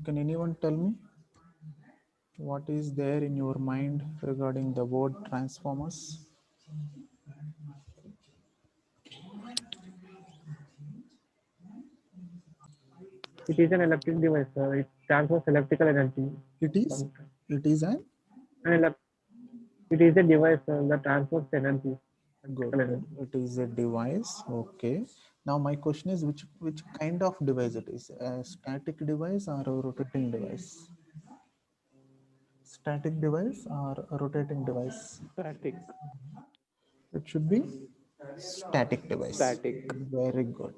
Can anyone tell me what is there in your mind regarding the word transformers? It is an electric device, sir. It transfers electrical energy. It is. From It is an an it is a device that transfers energy, good. electrical Good. energy. It is a device. Okay. Now my question is, which kind of device it is? A static device or a rotating device? Static device or a rotating device? Static. It should be static device. Static. Very good.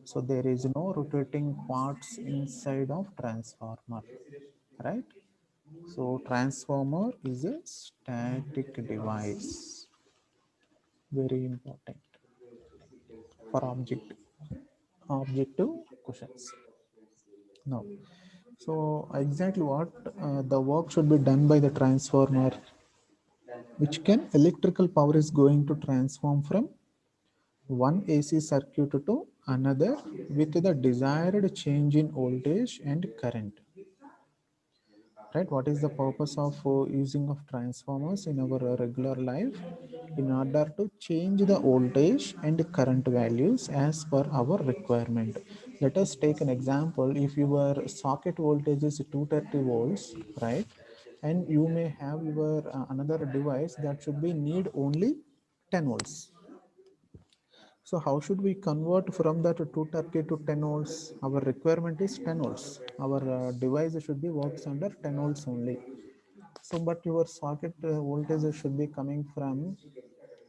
So there is no rotating parts inside of transformer, right? So transformer is a static device. Very important for objective questions. Now, so exactly what the work should be done by the transformer, which can electrical power is going to transform from one AC circuit to another with the desired change in voltage and current. Right? What is the purpose of using of transformers in our regular life? In order to change the voltage and current values as per our requirement. Let us take an example. If your socket voltage is 230 volts, right, and you may have your another device that should be need only 10 volts. So how should we convert from that 230 to 10 volts? Our requirement is 10 volts. Our device should be works under 10 volts only. So, but your socket voltage should be coming from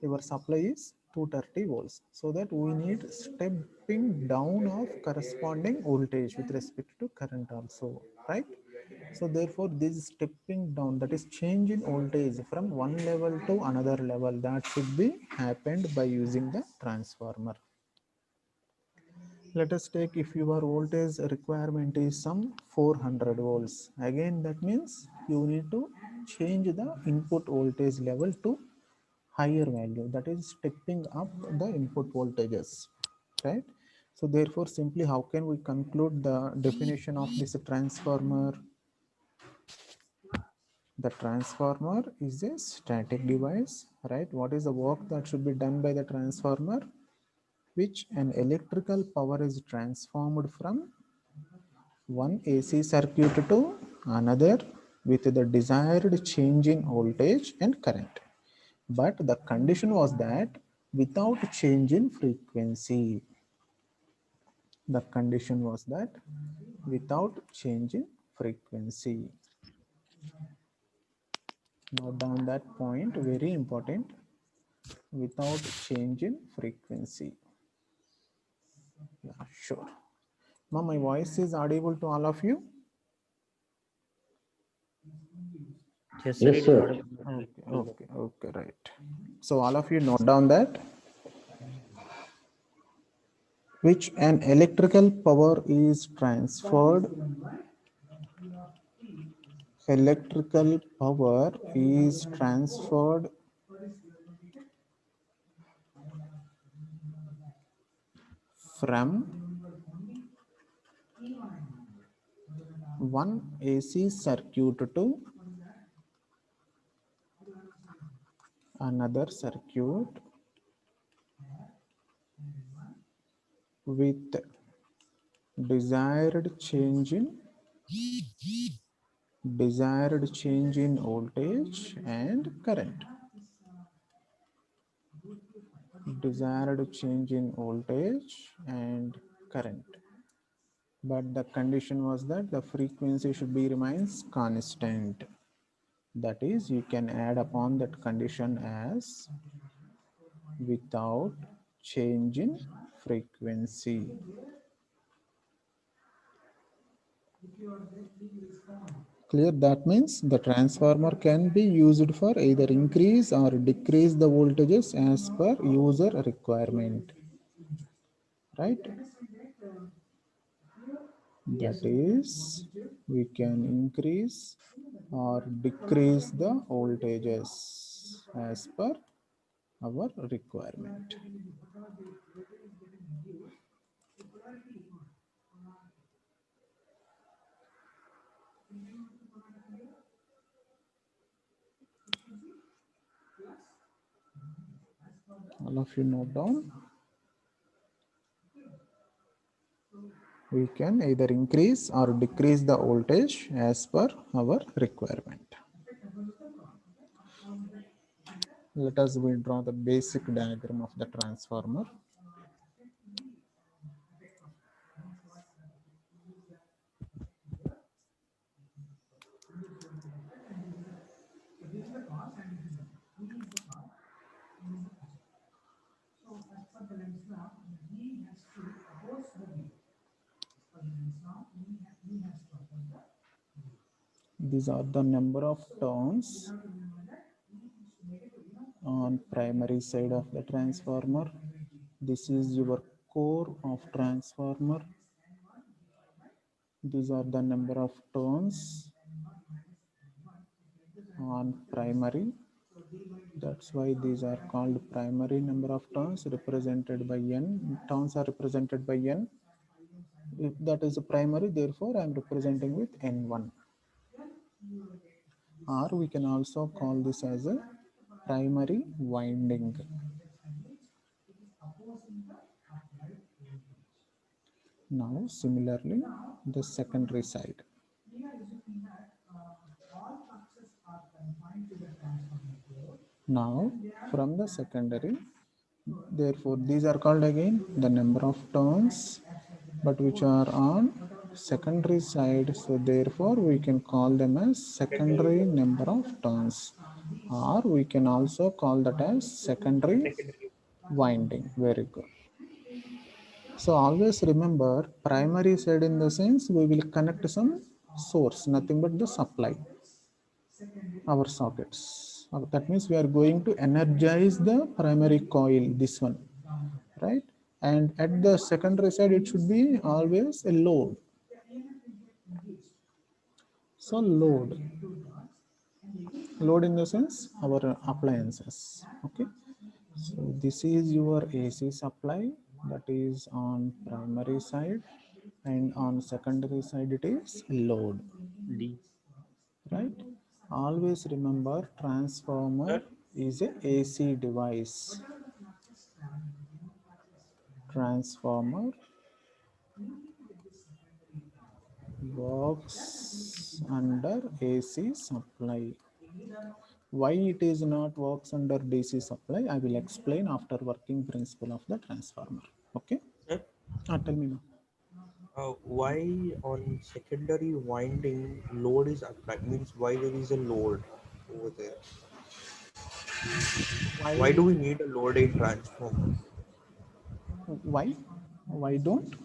your supply is 230 volts. So that we need stepping down of corresponding voltage with respect to current also, right? So therefore, this stepping down, that is change in voltage from one level to another level, that should be happened by using the transformer. Let us take if your voltage requirement is some 400 volts. Again, that means you need to change the input voltage level to higher value, that is stepping up the input voltages, right? So therefore, simply how can we conclude the definition of this transformer? The transformer is a static device, right? What is the work that should be done by the transformer? Which an electrical power is transformed from one AC circuit to another with the desired change in voltage and current. But the condition was that without change in frequency. The condition was that without change in frequency. Note down that point, very important. Without change in frequency. Yeah, sure. Now my voice is audible to all of you. Yes, sir, Yes, it is sir. audible. Okay, right. So all of you note down that which an electrical power is transferred. Electrical power is transferred from one AC circuit to another circuit with desired change in voltage and current. Desired change in voltage and current. But the condition was that the frequency should be remains constant. That is, you can add upon that condition as without change in frequency. Clear? That means the transformer can be used for either increase or decrease the voltages as per user requirement. Right? That Yes. is, we can increase or decrease the voltages as per our requirement. All of you note down. We can either increase or decrease the voltage as per our requirement. Let us draw the basic diagram of the transformer. These are the number of turns on primary side of the transformer. This is your core of transformer. These are the number of turns on primary. That's why these are called primary number of turns represented by n. Turns are represented by n. If that is a primary, therefore I am representing with n1. Or we can also call this as a primary winding. Now similarly the secondary side. Now from the secondary, therefore these are called again the number of turns, but which are on secondary side, so therefore we can call them as secondary number of turns, or we can also call that as secondary winding. Very good. So always remember primary side in the sense we will connect some source, nothing but the supply, our sockets. That means we are going to energize the primary coil, this one, right? And at the secondary side, it should be always a load. So load in the sense our appliances. Okay. So this is your AC supply, that is on primary side, and on secondary side it is load. D. Right? Always remember transformer is a AC device. Transformer works under AC supply. Why it is not works under DC supply, I will explain after working principle of the transformer. Okay? Sir, Tell me now. why on secondary winding load is applied? Means why there is a load over there? Why do we need a load in transformer? Why? Why don't?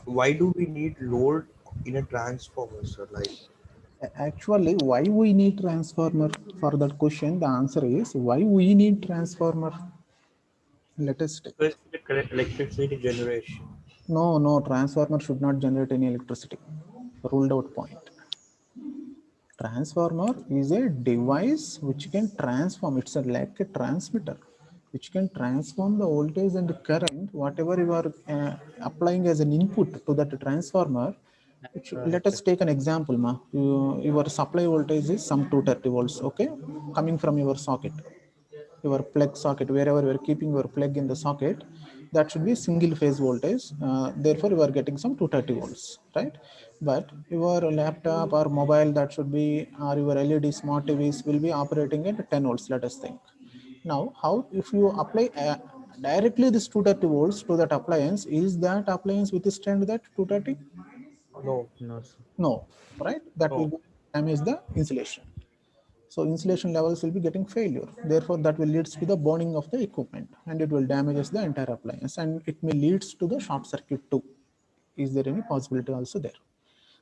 Why do we need load in a transformer, sir? Like Actually, why we need transformer? For that question, the answer is why we need transformer. Let us take. electricity generation. No, transformer should not generate any electricity. Ruled out point. Transformer is a device which can transform. It's like a transmitter which can transform the voltage and the current, whatever you are applying as an input to that transformer. Let us take an example. Your supply voltage is some 230 volts, okay, coming from your socket, your plug socket, wherever you are keeping your plug in the socket, that should be single phase voltage. Therefore you are getting some 230 volts, right? But your laptop or mobile, that should be, or your LED smart TVs will be operating at 10 volts, let us think. Now how, if you apply directly this 230 volts to that appliance, is that appliance withstand that 230? No, No, sir. No, right? That will no. damage the insulation. So insulation levels will be getting failure. Therefore, that will leads to the burning of the equipment, and it will damages the entire appliance, and it may leads to the short circuit too. Is there any possibility also there?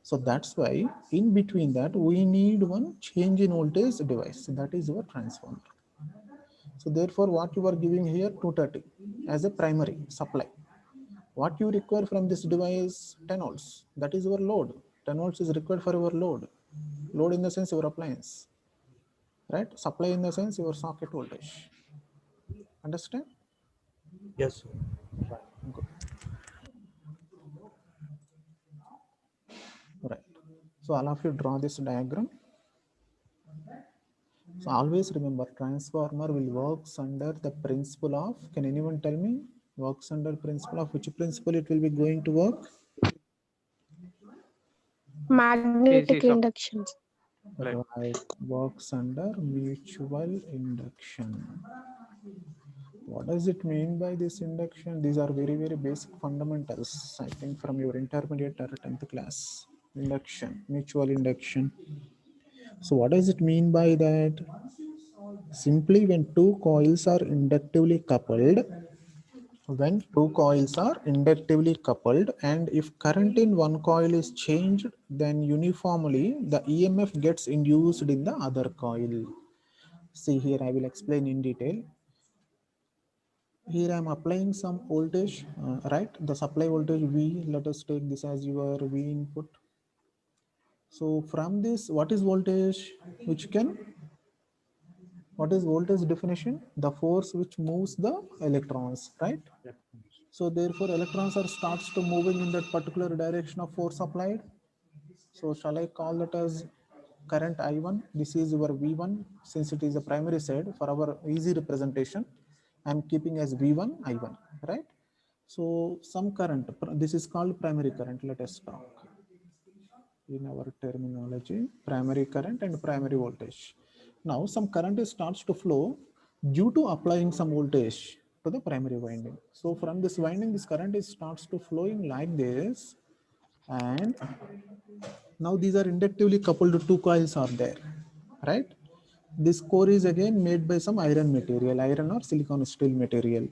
So that's why in between that we need one change in voltage device. That is your transformer. So therefore, what you are giving here 230 as a primary supply. What you require from this device 10 volts. That is your load. 10 volts is required for your load. Load in the sense your appliance, right? Supply in the sense your socket voltage. Understand? Yes, sir. Good. Right. So all of you draw this diagram. So So always remember, transformer will works under the principle of, can anyone tell me, works under principle of which principle it will be going to work? Magnetic AC induction. Right. Right, works under mutual induction. What does it mean by this induction? These are very, very basic fundamentals, I think, from your intermediate or 10th class. Induction, mutual induction. So what does it mean by that? Simply when two coils are inductively coupled, and if current in one coil is changed, then uniformly the EMF gets induced in the other coil. See here, I will explain in detail. Here I am applying some voltage, right? The supply voltage V, let us take this as your V input. So from this, what is voltage? What is voltage definition? The force which moves the electrons, right? So therefore electrons are starts to moving in that particular direction of force applied. So shall I call that as current I1? This is your V1, since it is a primary side. For our easy representation, I am keeping as V1 I1, right? So some current, this is called primary current. Let us talk in our terminology, primary current and primary voltage. Now some current starts to flow due to applying some voltage to the primary winding. So from this winding, this current starts to flowing like this, and now these are inductively coupled, two coils are there, right? This core is again made by some iron material, iron or silicon steel material.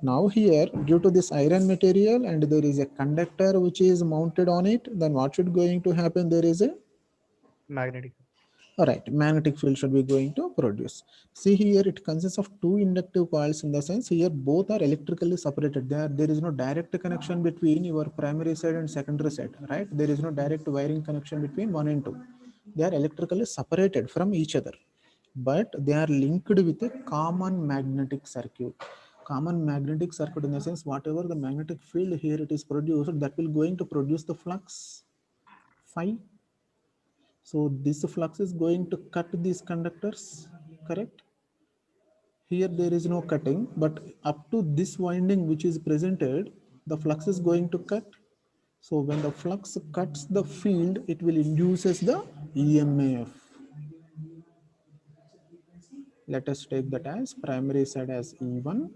Now here, due to this iron material, and there is a conductor which is mounted on it, then what should going to happen? There is a, Magnetic. all right, magnetic field should be going to produce. See here, it consists of two inductive coils, in the sense here both are electrically separated. There is no direct connection between your primary side and secondary side, right? There is no direct wiring connection between 1 and 2. They are electrically separated from each other, but they are linked with a common magnetic circuit. Common magnetic circuit in the sense, whatever the magnetic field here it is produced, that will going to produce the flux phi. So this flux is going to cut these conductors, correct? Here there is no cutting, but up to this winding which is presented, the flux is going to cut. So when the flux cuts the field, it will induces the EMF. Let us take that as primary side as E1,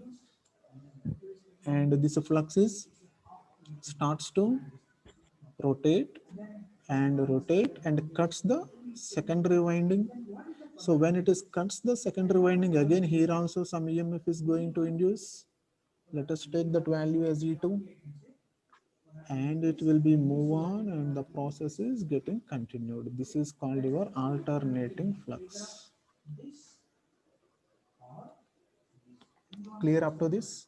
and this flux is starts to rotate and cuts the secondary winding. So when it is cuts the secondary winding, again here also some EMF is going to induce. Let us take that value as E2, and it will be move on, and the process is getting continued. This is called your alternating flux. Clear up to this?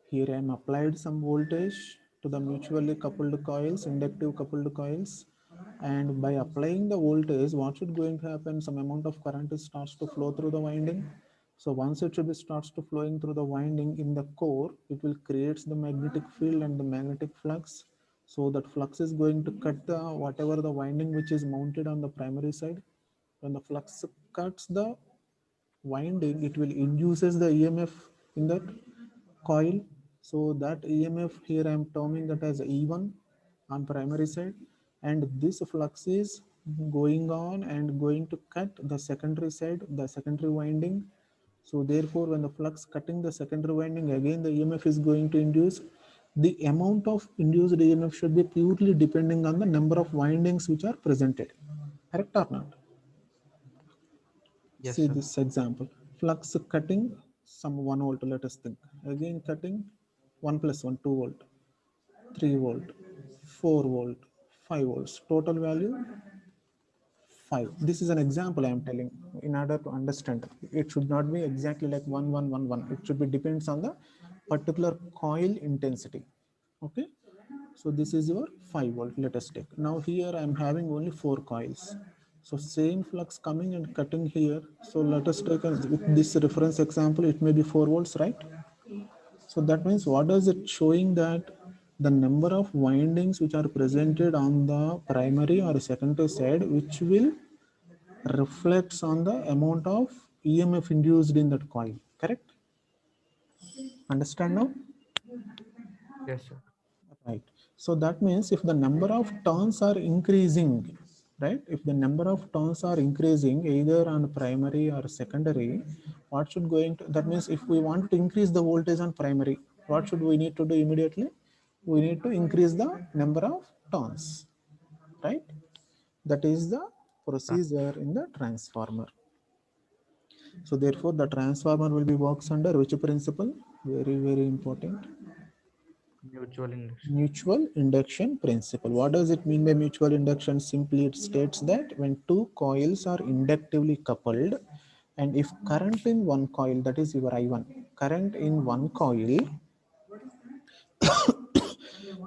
Here I am applied some voltage to the mutually coupled coils, inductive coupled coils, and by applying the voltage, what should going to happen? Some amount of current starts to flow through the winding. So once it should be starts to flowing through the winding in the core, it will creates the magnetic field and the magnetic flux. So that flux is going to cut the whatever the winding which is mounted on the primary side. When the flux cuts the winding, it will induces the EMF in that coil. So that EMF here I am terming that as E1 on primary side, and this flux is going on and going to cut the secondary side, the secondary winding. So therefore when the flux cutting the secondary winding, again the EMF is going to induce. The amount of induced EMF should be purely depending on the number of windings which are presented, correct or not? Yes, See sir. this example, flux cutting some 1 volt, let us think. Again cutting 1 plus 1, 2 volt, 3 volt, 4 volt, 5 volts. Total value 5. This is an example I am telling in order to understand. It should not be exactly like 1, 1, 1, 1. It should be depends on the particular coil intensity. Okay. So this is your 5 volt. Let us take. Now here I am having only 4 coils. So same flux coming and cutting here. So let us take with this reference example. It may be 4 volts, right? So that means what does it showing? That the number of windings which are presented on the primary or secondary side, which will reflects on the amount of EMF induced in that coil, correct? Understand now? Yes, sir. Right. So that means if the number of turns are increasing, right? If the number of turns are increasing either on primary or secondary, what should going to, that means if we want to increase the voltage on primary, what should we need to do immediately? We need to increase the number of turns, right? That is the procedure in the transformer. So therefore the transformer will be works under which principle? Very, very important. Mutual induction. Mutual induction principle. What does it mean by mutual induction? Simply it states that when two coils are inductively coupled, and if current in one coil, that is your I1, current in one coil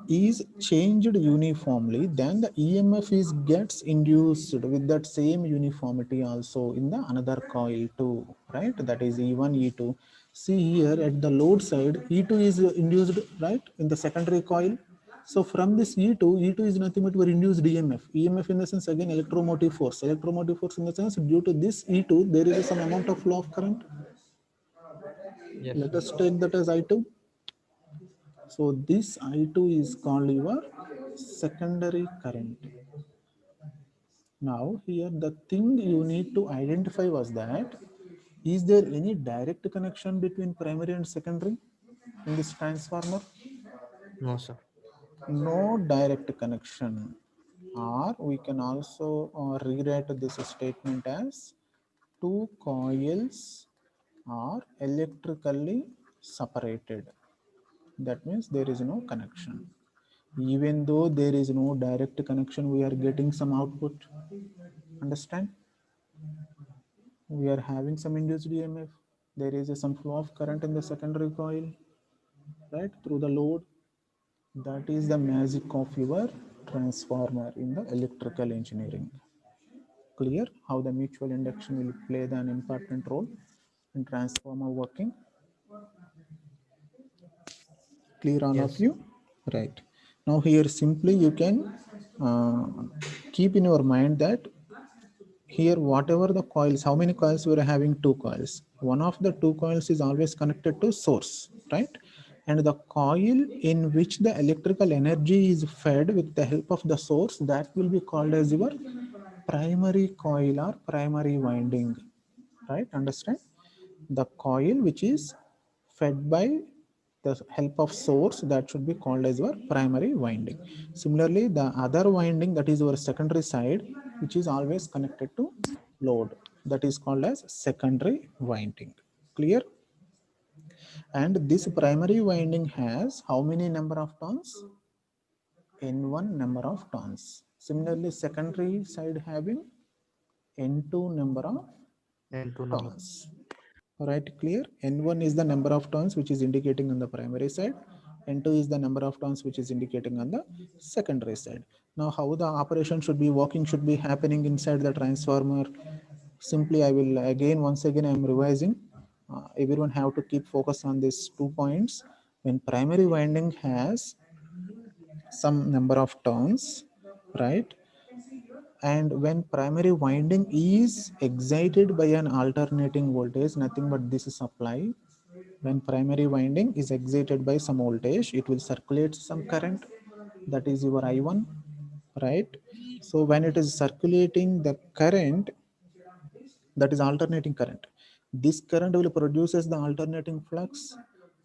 is changed uniformly, then the EMF is gets induced with that same uniformity also in the another coil too, right? That is E1, E2. See here at the load side, E2 is induced, right, in the secondary coil. So from this E2 is nothing but your induced EMF. EMF in the sense again electromotive force. Electromotive force in the sense due to this E2 there is some amount of flow of current. Yes, Let sir. us take that as I2. So this I2 is called your secondary current. Now here the thing you need to identify was that is there any direct connection between primary and secondary in this transformer? No, sir. No direct connection. Or we can also rewrite this statement as two coils are electrically separated. That means there is no connection. Even though there is no direct connection, we are getting some output. Understand? We are having some induced EMF. There is some flow of current in the secondary coil, right, through the load. That is the magic of your transformer in the electrical engineering. Clear how the mutual induction will play an important role in transformer working? Clear all Yes, of sir. you? Right. Now here simply you can keep in your mind that here whatever the coils, how many coils we are having? Two coils. One of the two coils is always connected to source, right? And the coil in which the electrical energy is fed with the help of the source, that will be called as your primary coil or primary winding, right? Understand? The coil which is fed by the help of source, that should be called as your primary winding. Similarly, the other winding, that is your secondary side, which is always connected to load, that is called as secondary winding. Clear? And this primary winding has how many number of turns? N1 number of turns. Similarly, secondary side having N2 number of And two number. turns. Right, clear? N1 is the number of turns which is indicating on the primary side. N2 is the number of turns which is indicating on the secondary side. Now how the operation should be working, should be happening inside the transformer? Simply I will again once again I am revising. Everyone have to keep focus on these 2 points. When primary winding has some number of turns, right, and when primary winding is excited by an alternating voltage, nothing but this supply, when primary winding is excited by some voltage, it will circulate some current, that is your I1, right? So when it is circulating the current, that is alternating current, this current will produces the alternating flux,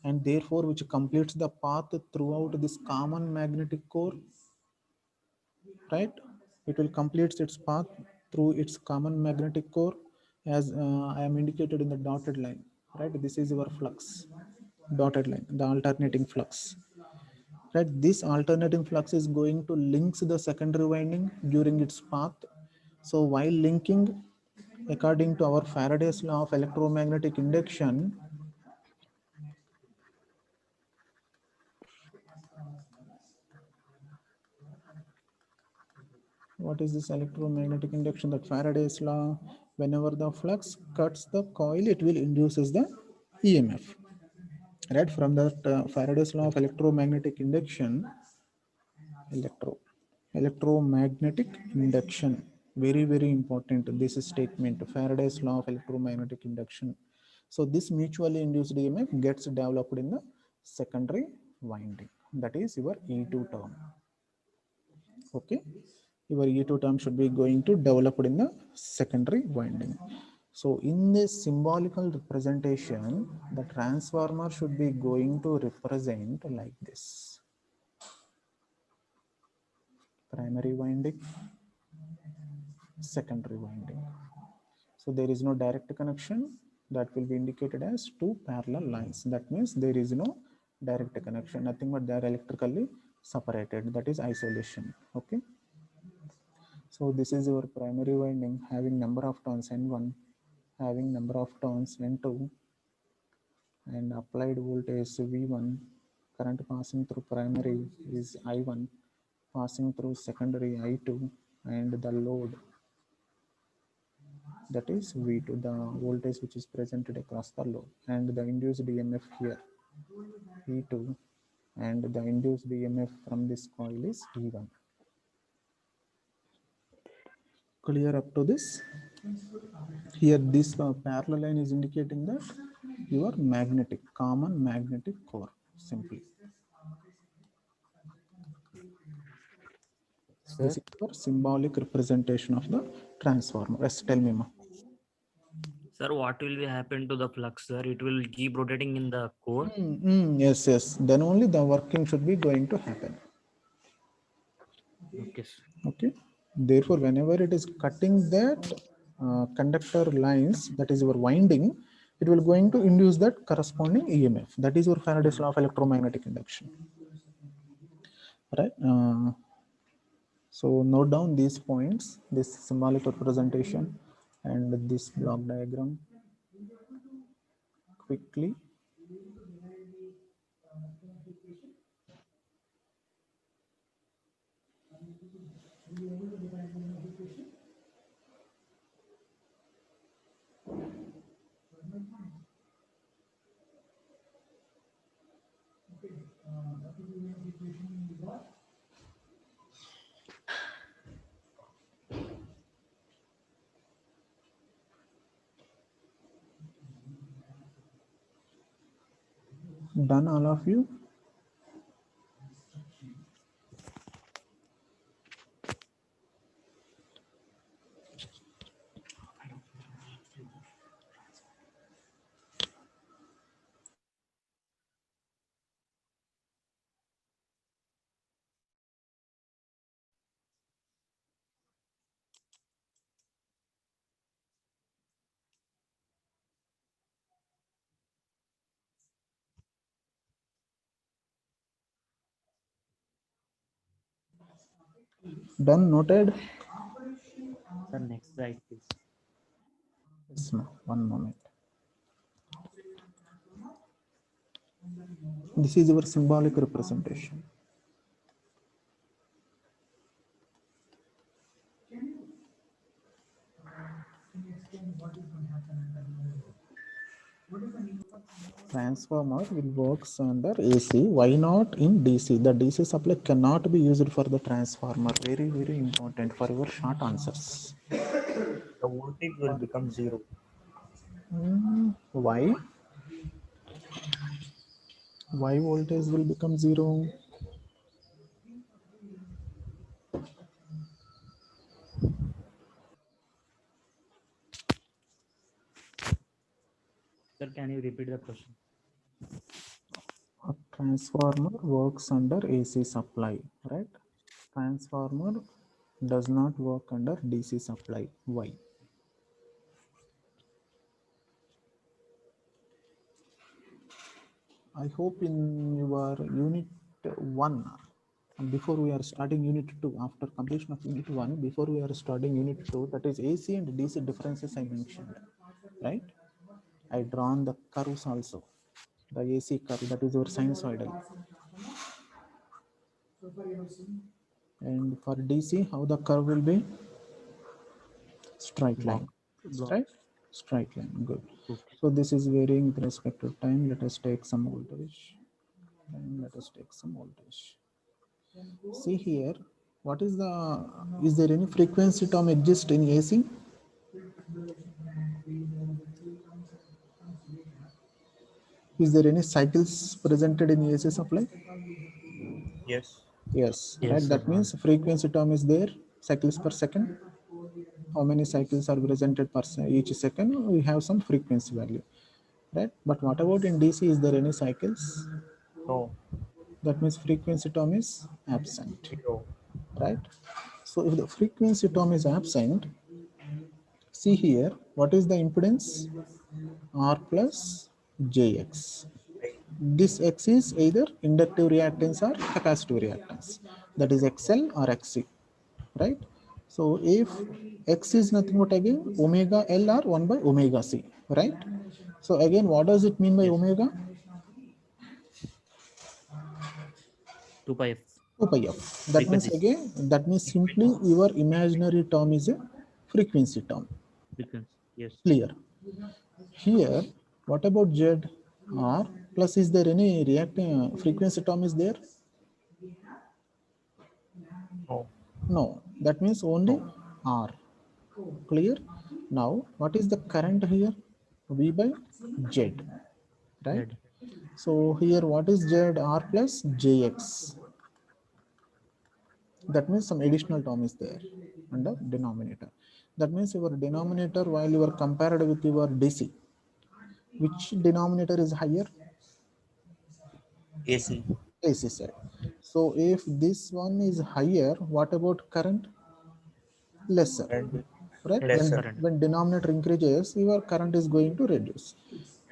and therefore which completes the path throughout this common magnetic core, right? It will complete its path through its common magnetic core as I am indicated in the dotted line, right? This is your flux, dotted line, the alternating flux, right? This alternating flux is going to link the secondary winding during its path. So while linking, according to our Faraday's law of electromagnetic induction, what is this electromagnetic induction? That Faraday's law, whenever the flux cuts the coil, it will induces the EMF, right? From that Faraday's law of electromagnetic induction, electromagnetic induction, Very important, this statement, Faraday's law of electromagnetic induction. So this mutually induced EMF gets developed in the secondary winding, that is your E2 term. Okay, your E2 term should be going to develop in the secondary winding. So in this symbolical representation, the transformer should be going to represent like this: primary winding, secondary winding. So there is no direct connection, that will be indicated as two parallel lines. That means there is no direct connection, nothing but they are electrically separated, that is isolation. Okay, so this is your primary winding having number of turns N1, having number of turns N2, and applied voltage V1. Current passing through primary is I1, passing through secondary I2, and the load, that is V2, the voltage which is presented across the load, and the induced EMF here E2, and the induced EMF from this coil is E1. Clear up to this? Here this parallel line is indicating that your magnetic, common magnetic core, simply. Sir, This is your symbolic representation of the transformer. Yes, tell me, ma. Sir, what will be happen to the flux, sir? It will keep rotating in the core. Yes. Then only the working should be going to happen. Okay, sir. Okay. Therefore, whenever it is cutting that conductor lines, that is your winding, it will going to induce that corresponding EMF. That is your Faraday's law of electromagnetic induction. Right. So note down these points, this symbolic representation and this block diagram quickly. Done, all of you? Done, noted? Sir, next slide, please. Yes, ma'am. One moment. This is your symbolic representation. Transformer will works under AC. Why not in DC? The DC supply cannot be used for the transformer. Very important for your short answers. The voltage will become zero. Why? Why voltage will become zero? Sir, can you repeat the question? A transformer works under AC supply, right? Transformer does not work under DC supply. Why? I hope in your unit 1, before we are starting unit 2, after completion of unit 1, before we are starting unit 2, that is AC and DC differences I mentioned, right? I drawn the curves also. The AC curve, that is your sinusoidal. And for DC, how the curve will be? Straight line. Right? Straight line. Good. Okay. So this is varying with respect to time. Let us take some voltage. And let us take some voltage. See here, what is there any frequency term exist in AC? Is there any cycles presented in AC supply? Yes. Yes, Yes, right. sir. That means frequency term is there, cycles per second. How many cycles are presented per each second? We have some frequency value, right? But what about in DC? Is there any cycles? No. That means frequency term is absent, No. right? So if the frequency term is absent, see here, what is the impedance? R plus jx. This X is either inductive reactance or capacitive reactance. That is XL or XC, right? So if X is nothing but again omega L or 1 by omega C, right? So again, what does it mean by Yes. omega? 2 pi f. 2 pi f. That means Frequencies. again, that means simply your imaginary term is a frequency term. Frequency. Yes. Clear. Here, what about Z? R plus, is there any reacting frequency term is there? No. No, that means only R. Clear. Now, what is the current here? V by Z, right? Z. So here, what is Z? R plus Jx. That means some additional term is there under denominator. That means your denominator, while you are compared with your DC, which denominator is higher? AC. AC side. So if this one is higher, what about current? Lesser, And right? lesser. When denominator increases, your current is going to reduce.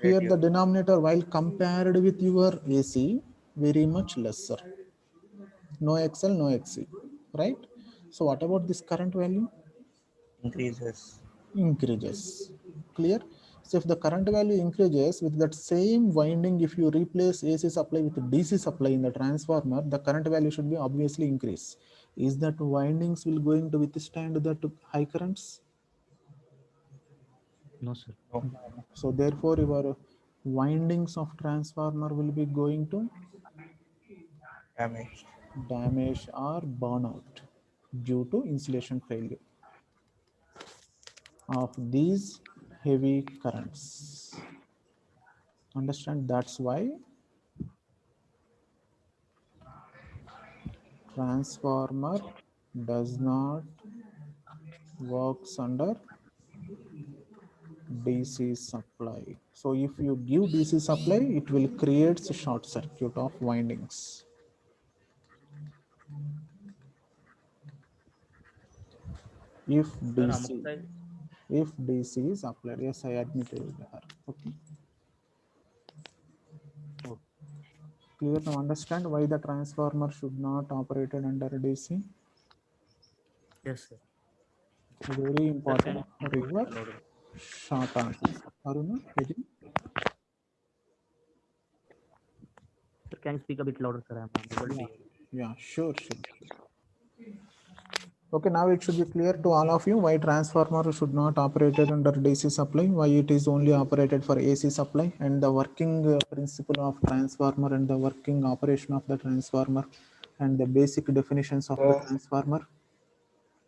Here the Reduce. denominator, while compared with your AC, very much lesser. No XL, no XC, right? So what about this current value? Increases. Increases. Clear. So if the current value increases with that same winding, if you replace AC supply with DC supply in the transformer, the current value should be obviously increase. Is that windings will going to withstand that high currents? No, sir. No. So therefore your windings of transformer will be going to Damaged. damage or burnout due to insulation failure of these heavy currents. Understand? That's why transformer does not works under DC supply. So if you give DC supply, it will create a short circuit of windings. If Sir, DC, if DC is applied, yes, I admitted that. Okay. Oh. Clear to understand why the transformer should not operate under DC? Yes, sir. Very Sir, can important. you speak a River, bit louder? short answers. Aruna, Vijay? Sir, can you speak a bit louder, sir? I'm unable to Yeah, hear you. yeah, sure. Okay, now it should be clear to all of you why transformer should not operated under DC supply, why it is only operated for AC supply, and the working principle of transformer and the working operation of the transformer and the basic definitions of the transformer.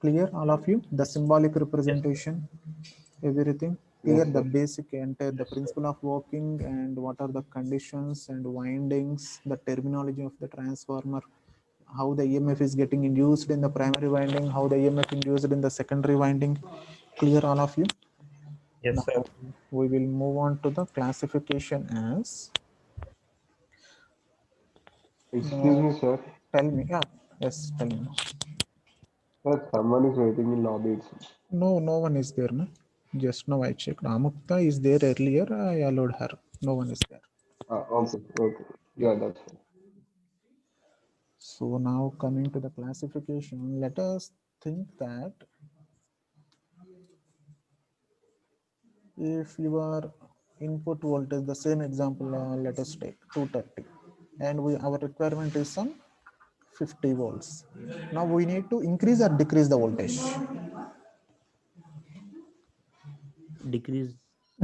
Clear, all of you? The symbolic representation, everything clear, the basic entire, the principle of working and what are the conditions and windings, the terminology of the transformer, how the EMF is getting induced in the primary winding, how the EMF induced in the secondary winding. Clear, all of you? Yes, Now sir. we will move on to the classification as. Excuse me, sir. Tell me, yeah, yes, tell me. Sir, someone is waiting in lobby itself. No, no one is there, no? Just now I checked. Amukta is there earlier. I allowed her. No one is there. Okay, okay. Yeah, that's fine. So now coming to the classification, let us think that if your input voltage, the same example, let us take 230, and our requirement is some 50 volts. Now we need to increase or decrease the voltage. Decrease.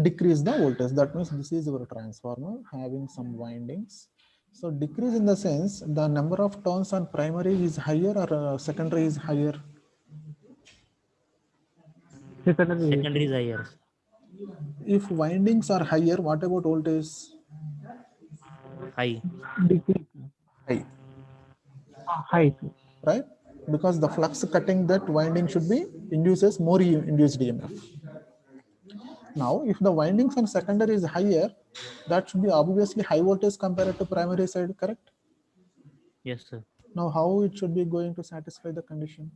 Decrease the voltage. That means this is your transformer having some windings. So decrease in the sense the number of turns on primary is higher or secondary is higher. Secondary. Secondary is higher. If windings are higher, what about voltage? High. Decrease. High, High. right? Because the flux cutting that winding should be induces more induced EMF. Now, if the windings on secondary is higher, that should be obviously high voltage compared to primary side, correct? Yes, sir. Now, how it should be going to satisfy the condition?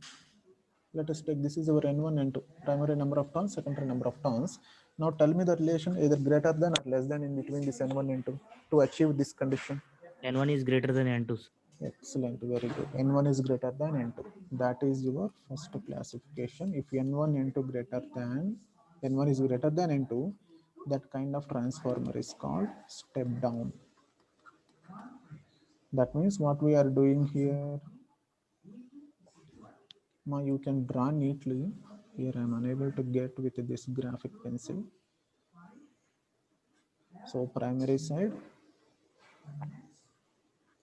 Let us take this is our N1, N2, primary number of turns, secondary number of turns. Now, tell me the relation either greater than or less than in between this N1, N2 to achieve this condition. N1 is greater than N2. Excellent, very good. N1 is greater than N2. That is your first classification. If N1, N2 greater than, N1 is greater than N2, that kind of transformer is called step down. That means what we are doing here, now you can draw neatly. Here I am unable to get with this graphic pencil. So primary side,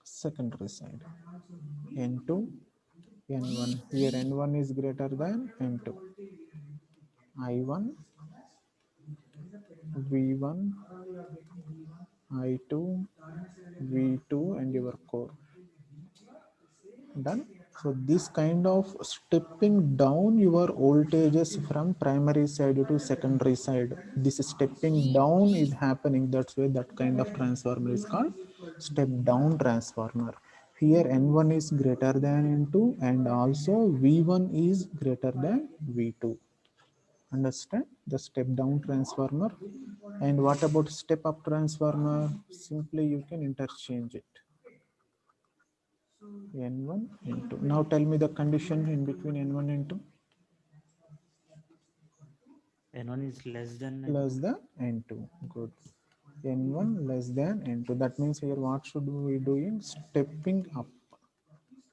secondary side, N2, N1. Here N1 is greater than N2. I1, V1, I2, V2 and your core. Done. So this kind of stepping down your voltages from primary side to secondary side. This stepping down is happening. That's why that kind of transformer is called step down transformer. Here N1 is greater than N2 and also V1 is greater than V2. Understand the step down transformer? And what about step up transformer? Simply you can interchange it. N1, N2. Now tell me the condition in between N1 and N2. N1 is less than Less than N2. Good. N1 less than N2. That means here what should we be doing? Stepping up.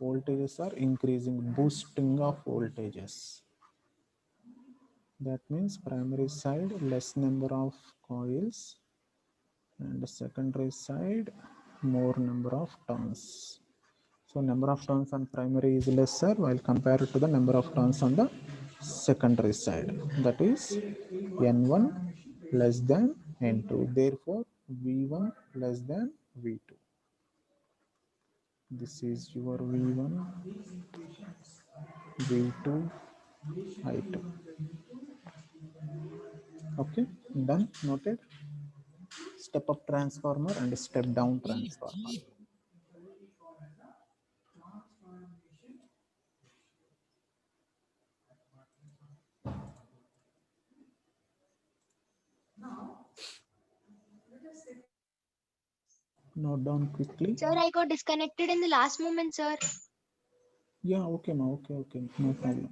Voltages are increasing, boosting of voltages. That means primary side less number of coils and the secondary side more number of turns. So number of turns on primary is lesser while compared to the number of turns on the secondary side. That is N1 less than N2. Therefore, V1 less than V2. This is your V1, V2, I2. Okay, done, noted. Step up transformer and step down transformer. Note down quickly. Sir, I got disconnected in the last moment, sir. Yeah, okay, ma. Okay, no problem.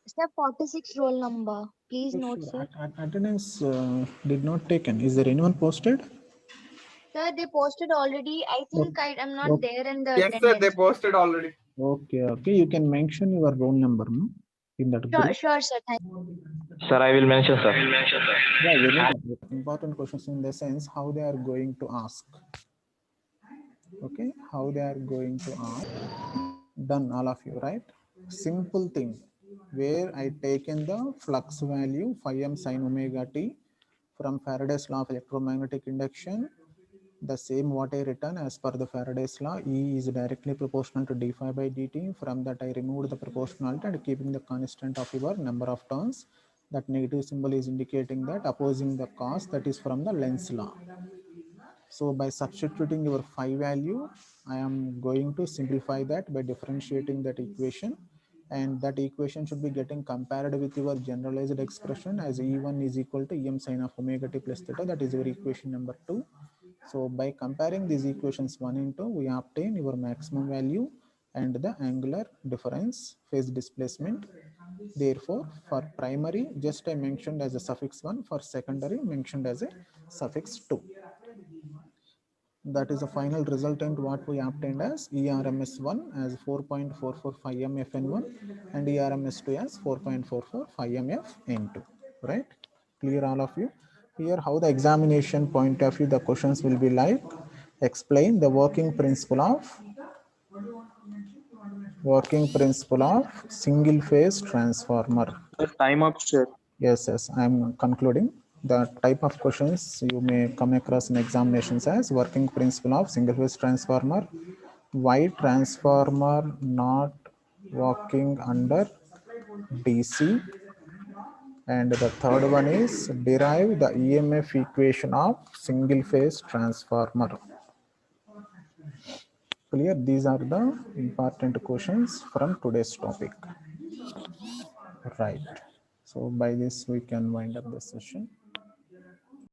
Sir, 46 roll number. Please Okay, note, sure. sir. Attendance did not taken. Is there anyone posted? Sir, they posted already. I think I'm not Okay. there in the Yes, sir, they attendance. posted already. Okay. You can mention your roll number no? In that group. Sure, sir. Thank Sir, I will mention, sir. Yeah, you need important questions in the sense how they are going to ask. Okay, how they are going to ask. Done, all of you, right? Simple thing. Where I taken the flux value phi m sin omega t from Faraday's law of electromagnetic induction. The same what I written as per the Faraday's law, E is directly proportional to d phi by dt. From that I removed the proportionality and keeping the constant of your number of turns. That negative symbol is indicating that opposing the cos, that is from the Lenz's law. So by substituting your phi value, I am going to simplify that by differentiating that equation. And that equation should be getting compared with your generalized expression as E1 is equal to Em sin of omega t plus theta. That is your equation number 2. So by comparing these equations 1 and 2, we obtain your maximum value and the angular difference phase displacement. Therefore, for primary, just I mentioned as a suffix 1, for secondary mentioned as a suffix 2. That is the final resultant what we obtained as ERMS1 as 4.445 m Fn1 and ERMS2 as 4.445 m Fn2. Right? Clear all of you? Here how the examination point of view the questions will be like. explain the working principle of single phase transformer. Time up, sir. Yes, I'm concluding. The type of questions you may come across in examinations as working principle of single phase transformer, why transformer not working under DC, and the third one is derive the EMF equation of single phase transformer. Clear? These are the important questions from today's topic. Right. So by this we can wind up the session.